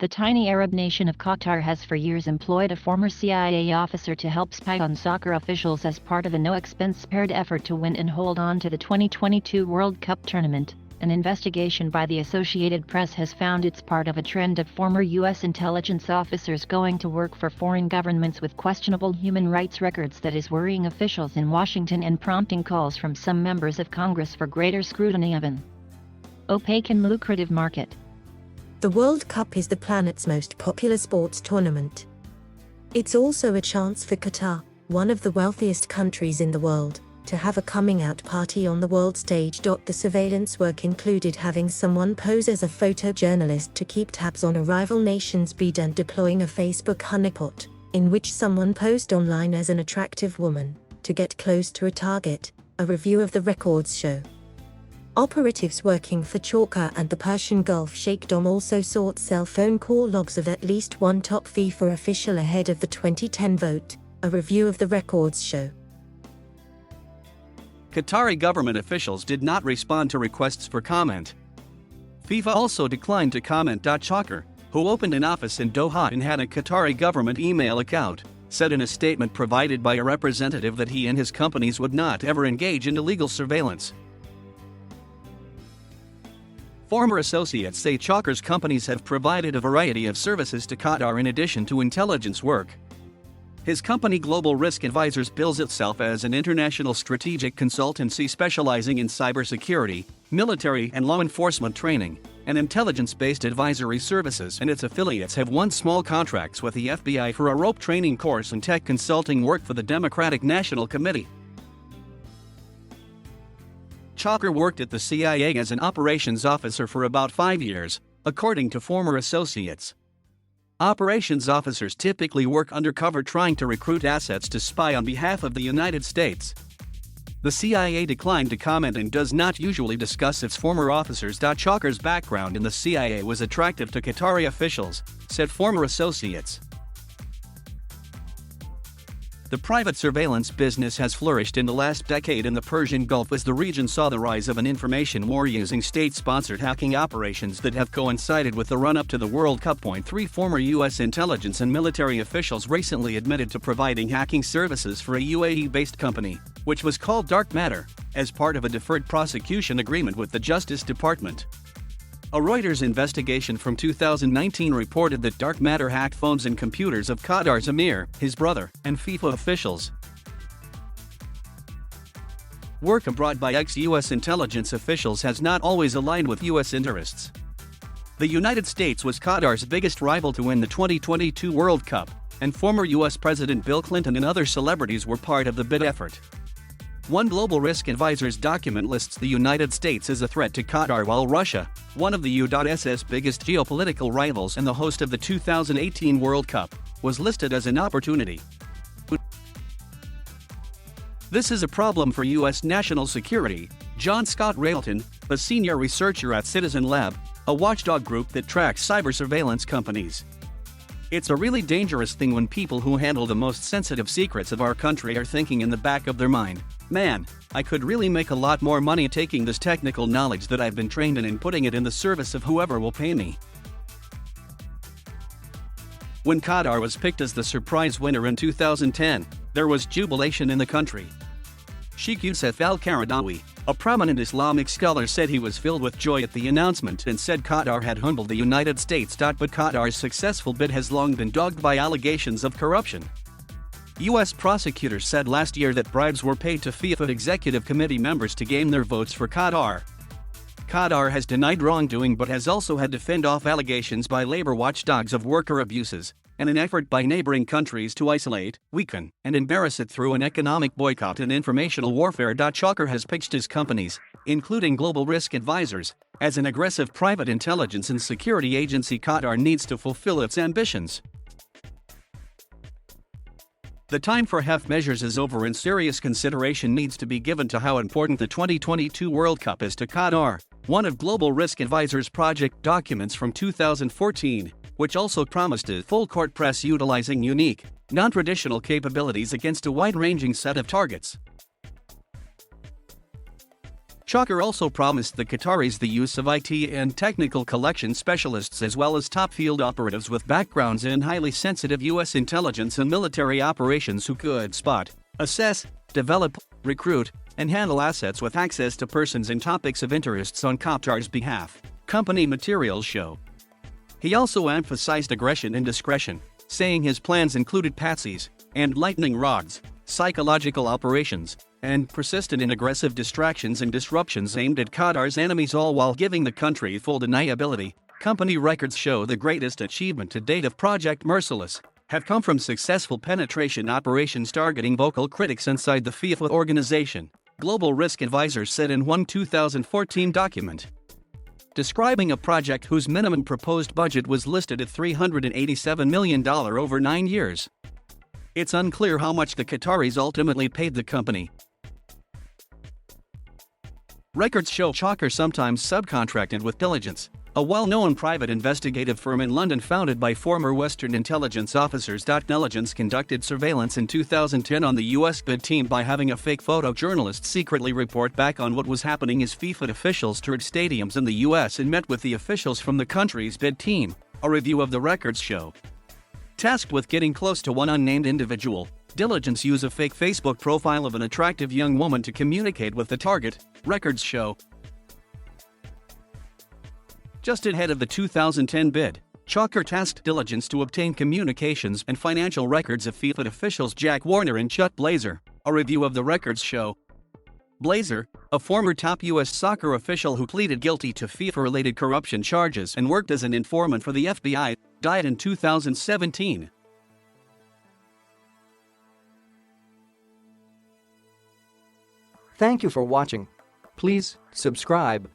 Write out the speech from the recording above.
The tiny Arab nation of Qatar has for years employed a former CIA officer to help spy on soccer officials as part of a no-expense spared effort to win and hold on to the 2022 World Cup tournament. An investigation by the Associated Press has found it's part of a trend of former U.S. intelligence officers going to work for foreign governments with questionable human rights records that is worrying officials in Washington and prompting calls from some members of Congress for greater scrutiny of an opaque and lucrative market. The World Cup is the planet's most popular sports tournament. It's also a chance for Qatar, one of the wealthiest countries in the world, to have a coming-out party on the world stage. The surveillance work included having someone pose as a photojournalist to keep tabs on a rival nation's bid and deploying a Facebook honeypot, in which someone posed online as an attractive woman, to get close to a target, a review of the records show. Operatives working for Qatar and the Persian Gulf Sheikhdom also sought cell phone call logs of at least one top FIFA official ahead of the 2010 vote, a review of the records show. Qatari government officials did not respond to requests for comment. FIFA also declined to comment. Chakr, who opened an office in Doha and had a Qatari government email account, said in a statement provided by a representative that he and his companies would not ever engage in illegal surveillance. Former associates say Chakr's companies have provided a variety of services to Qatar in addition to intelligence work. His company Global Risk Advisors bills itself as an international strategic consultancy specializing in cybersecurity, military and law enforcement training, and intelligence-based advisory services, and its affiliates have won small contracts with the FBI for a rope training course and tech consulting work for the Democratic National Committee. Chakr worked at the CIA as an operations officer for about 5 years, according to former associates. Operations officers typically work undercover trying to recruit assets to spy on behalf of the United States. The CIA declined to comment and does not usually discuss its former officers. Chakr's background in the CIA was attractive to Qatari officials, said former associates. The private surveillance business has flourished in the last decade in the Persian Gulf as the region saw the rise of an information war using state-sponsored hacking operations that have coincided with the run-up to the World Cup. 3 former U.S. intelligence and military officials recently admitted to providing hacking services for a UAE-based company, which was called Dark Matter, as part of a deferred prosecution agreement with the Justice Department. A Reuters investigation from 2019 reported that Dark Matter hacked phones and computers of Qatar's emir, his brother, and FIFA officials. Work abroad by ex-U.S. intelligence officials has not always aligned with U.S. interests. The United States was Qatar's biggest rival to win the 2022 World Cup, and former U.S. President Bill Clinton and other celebrities were part of the bid effort. One Global Risk Advisors document lists the United States as a threat to Qatar, while Russia, one of the U.S.'s biggest geopolitical rivals and the host of the 2018 World Cup, was listed as an opportunity. This is a problem for U.S. national security, John Scott Railton, a senior researcher at Citizen Lab, a watchdog group that tracks cyber surveillance companies. It's a really dangerous thing when people who handle the most sensitive secrets of our country are thinking in the back of their mind, man, I could really make a lot more money taking this technical knowledge that I've been trained in and putting it in the service of whoever will pay me. When Qatar was picked as the surprise winner in 2010, there was jubilation in the country. Sheikh Youssef al-Qaradawi, a prominent Islamic scholar, said he was filled with joy at the announcement and said Qatar had humbled the United States. But Qatar's successful bid has long been dogged by allegations of corruption. U.S. prosecutors said last year that bribes were paid to FIFA executive committee members to gain their votes for Qatar. Qatar has denied wrongdoing but has also had to fend off allegations by labor watchdogs of worker abuses, and an effort by neighboring countries to isolate, weaken, and embarrass it through an economic boycott and informational warfare. Chakr has pitched his companies, including Global Risk Advisors, as an aggressive private intelligence and security agency Qatar needs to fulfill its ambitions. The time for half measures is over and serious consideration needs to be given to how important the 2022 World Cup is to Qatar, one of Global Risk Advisors' project documents from 2014, which also promised a full-court press utilizing unique, non-traditional capabilities against a wide-ranging set of targets. Chalker also promised the Qataris the use of IT and technical collection specialists as well as top field operatives with backgrounds in highly sensitive U.S. intelligence and military operations who could spot, assess, develop, recruit, and handle assets with access to persons and topics of interest on Qatar's behalf, company materials show. He also emphasized aggression and discretion, saying his plans included patsies and lightning rods, psychological operations, and persistent and aggressive distractions and disruptions aimed at Qatar's enemies, all while giving the country full deniability. Company records show the greatest achievement to date of Project Merciless have come from successful penetration operations targeting vocal critics inside the FIFA organization, Global Risk Advisor said in one 2014 document. Describing a project whose minimum proposed budget was listed at $387 million over 9 years. It's unclear how much the Qataris ultimately paid the company. Records show Chalker sometimes subcontracted with Diligence, a well-known private investigative firm in London founded by former Western intelligence officers. Diligence conducted surveillance in 2010 on the U.S. bid team by having a fake photojournalist secretly report back on what was happening as FIFA officials toured stadiums in the U.S. and met with the officials from the country's bid team, a review of the records show. Tasked with getting close to one unnamed individual, Diligence used a fake Facebook profile of an attractive young woman to communicate with the target, records show. Just ahead of the 2010 bid, Chalker tasked Diligence to obtain communications and financial records of FIFA officials Jack Warner and Chet Blazer, a review of the records show. Blazer, a former top U.S. soccer official who pleaded guilty to FIFA-related corruption charges and worked as an informant for the FBI, died in 2017. Thank you for watching. Please subscribe.